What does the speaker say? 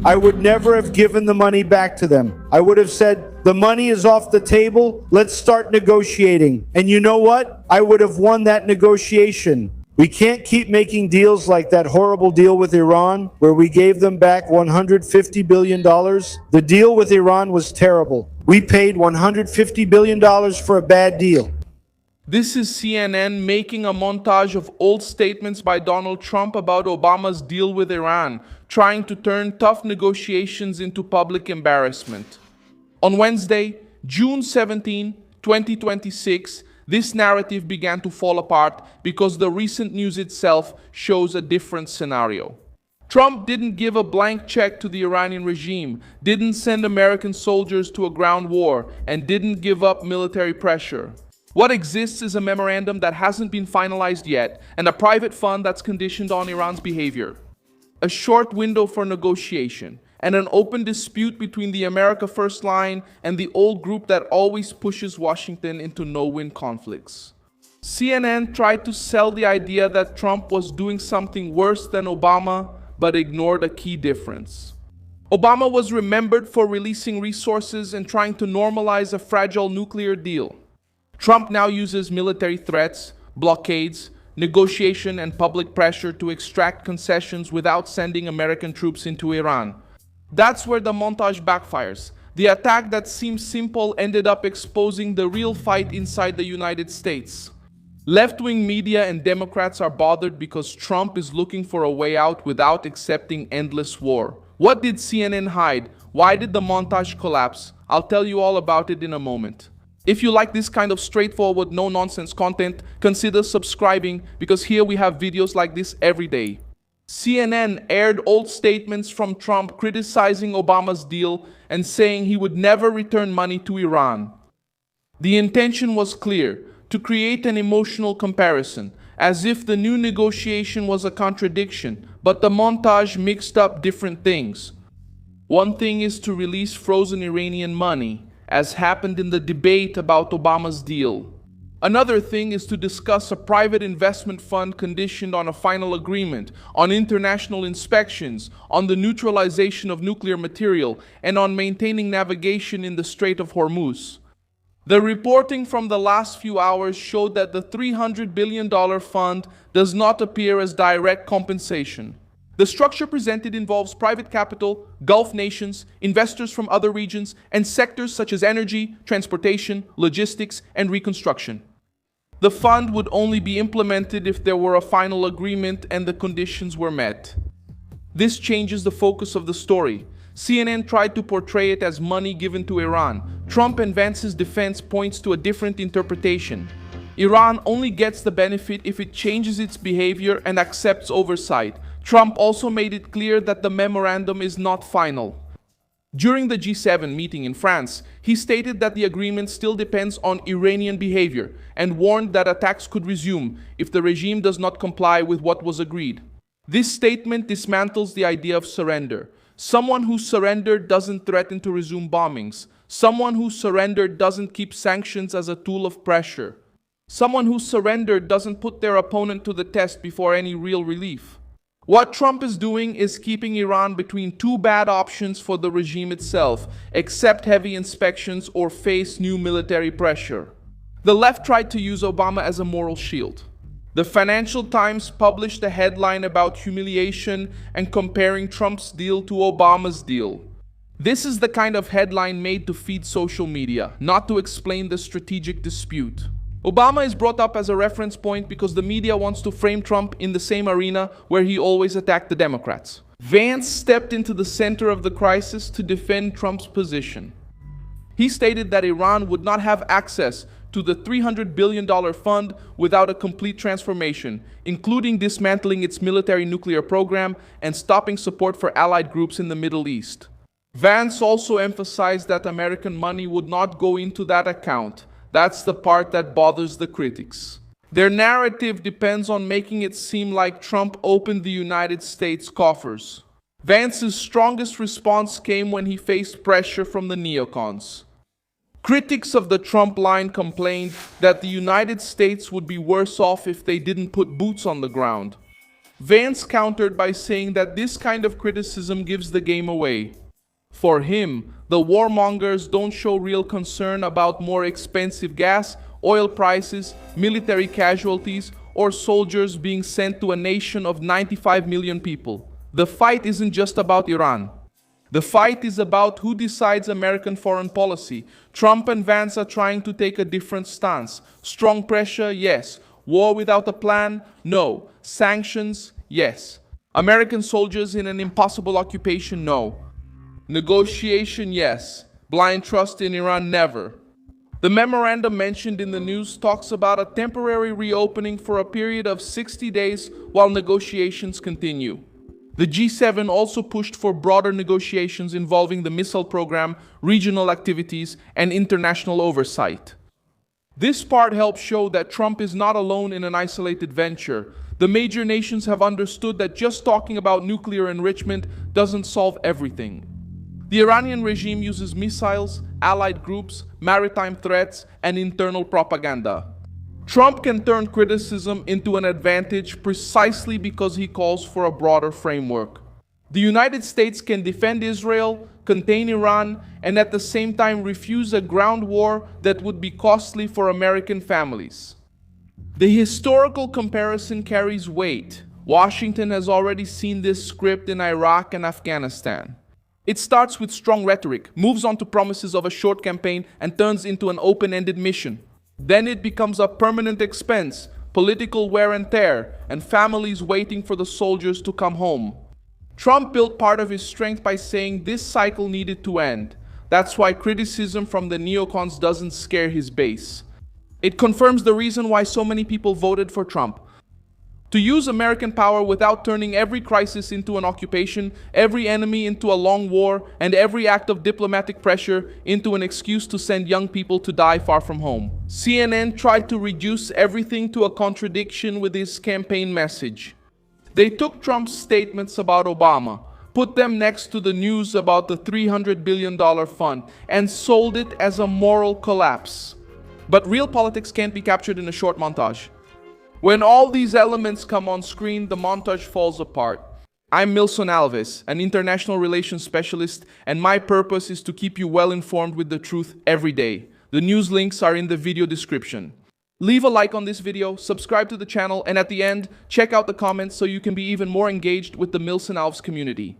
I would never have given the money back to them. I would have said, the money is off the table, let's start negotiating. And you know what? I would have won that negotiation. We can't keep making deals like that horrible deal with Iran, where we gave them back $150 billion. The deal with Iran was terrible. We paid $150 billion for a bad deal. This is CNN making a montage of old statements by Donald Trump about Obama's deal with Iran, trying to turn tough negotiations into public embarrassment. On Wednesday, June 17, 2026, this narrative began to fall apart because the recent news itself shows a different scenario. Trump didn't give a blank check to the Iranian regime, didn't send American soldiers to a ground war, and didn't give up military pressure. What exists is a memorandum that hasn't been finalized yet, and a private fund that's conditioned on Iran's behavior. A short window for negotiation, and an open dispute between the America First line and the old group that always pushes Washington into no-win conflicts. CNN tried to sell the idea that Trump was doing something worse than Obama, but ignored a key difference. Obama was remembered for releasing resources and trying to normalize a fragile nuclear deal. Trump now uses military threats, blockades, negotiation, and public pressure to extract concessions without sending American troops into Iran. That's where the montage backfires. The attack that seemed simple ended up exposing the real fight inside the United States. Left-wing media and Democrats are bothered because Trump is looking for a way out without accepting endless war. What did CNN hide? Why did the montage collapse? I'll tell you all about it in a moment. If you like this kind of straightforward, no-nonsense content, consider subscribing because here we have videos like this every day. CNN aired old statements from Trump criticizing Obama's deal and saying he would never return money to Iran. The intention was clear, to create an emotional comparison, as if the new negotiation was a contradiction, but the montage mixed up different things. One thing is to release frozen Iranian money, as happened in the debate about Obama's deal. Another thing is to discuss a private investment fund conditioned on a final agreement, on international inspections, on the neutralization of nuclear material, and on maintaining navigation in the Strait of Hormuz. The reporting from the last few hours showed that the $300 billion fund does not appear as direct compensation. The structure presented involves private capital, Gulf nations, investors from other regions, and sectors such as energy, transportation, logistics, and reconstruction. The fund would only be implemented if there were a final agreement and the conditions were met. This changes the focus of the story. CNN tried to portray it as money given to Iran. Trump and Vance's defense points to a different interpretation. Iran only gets the benefit if it changes its behavior and accepts oversight. Trump also made it clear that the memorandum is not final. During the G7 meeting in France, he stated that the agreement still depends on Iranian behavior and warned that attacks could resume if the regime does not comply with what was agreed. This statement dismantles the idea of surrender. Someone who surrendered doesn't threaten to resume bombings. Someone who surrendered doesn't keep sanctions as a tool of pressure. Someone who surrendered doesn't put their opponent to the test before any real relief. What Trump is doing is keeping Iran between two bad options for the regime itself: accept heavy inspections or face new military pressure. The left tried to use Obama as a moral shield. The Financial Times published a headline about humiliation and comparing Trump's deal to Obama's deal. This is the kind of headline made to feed social media, not to explain the strategic dispute. Obama is brought up as a reference point because the media wants to frame Trump in the same arena where he always attacked the Democrats. Vance stepped into the center of the crisis to defend Trump's position. He stated that Iran would not have access to the $300 billion fund without a complete transformation, including dismantling its military nuclear program and stopping support for allied groups in the Middle East. Vance also emphasized that American money would not go into that account. That's the part that bothers the critics. Their narrative depends on making it seem like Trump opened the United States coffers. Vance's strongest response came when he faced pressure from the neocons. Critics of the Trump line complained that the United States would be worse off if they didn't put boots on the ground. Vance countered by saying that this kind of criticism gives the game away. For him, the warmongers don't show real concern about more expensive gas, oil prices, military casualties, or soldiers being sent to a nation of 95 million people. The fight isn't just about Iran. The fight is about who decides American foreign policy. Trump and Vance are trying to take a different stance. Strong pressure, yes. War without a plan, no. Sanctions, yes. American soldiers in an impossible occupation, no. Negotiation, yes. Blind trust in Iran, never. The memorandum mentioned in the news talks about a temporary reopening for a period of 60 days while negotiations continue. The G7 also pushed for broader negotiations involving the missile program, regional activities, and international oversight. This part helps show that Trump is not alone in an isolated venture. The major nations have understood that just talking about nuclear enrichment doesn't solve everything. The Iranian regime uses missiles, allied groups, maritime threats, and internal propaganda. Trump can turn criticism into an advantage precisely because he calls for a broader framework. The United States can defend Israel, contain Iran, and at the same time refuse a ground war that would be costly for American families. The historical comparison carries weight. Washington has already seen this script in Iraq and Afghanistan. It starts with strong rhetoric, moves on to promises of a short campaign, and turns into an open-ended mission. Then it becomes a permanent expense, political wear and tear, and families waiting for the soldiers to come home. Trump built part of his strength by saying this cycle needed to end. That's why criticism from the neocons doesn't scare his base. It confirms the reason why so many people voted for Trump. To use American power without turning every crisis into an occupation, every enemy into a long war, and every act of diplomatic pressure into an excuse to send young people to die far from home. CNN tried to reduce everything to a contradiction with his campaign message. They took Trump's statements about Obama, put them next to the news about the $300 billion fund, and sold it as a moral collapse. But real politics can't be captured in a short montage. When all these elements come on screen, the montage falls apart. I'm Milson Alves, an international relations specialist, and my purpose is to keep you well informed with the truth every day. The news links are in the video description. Leave a like on this video, subscribe to the channel, and at the end, check out the comments so you can be even more engaged with the Milson Alves community.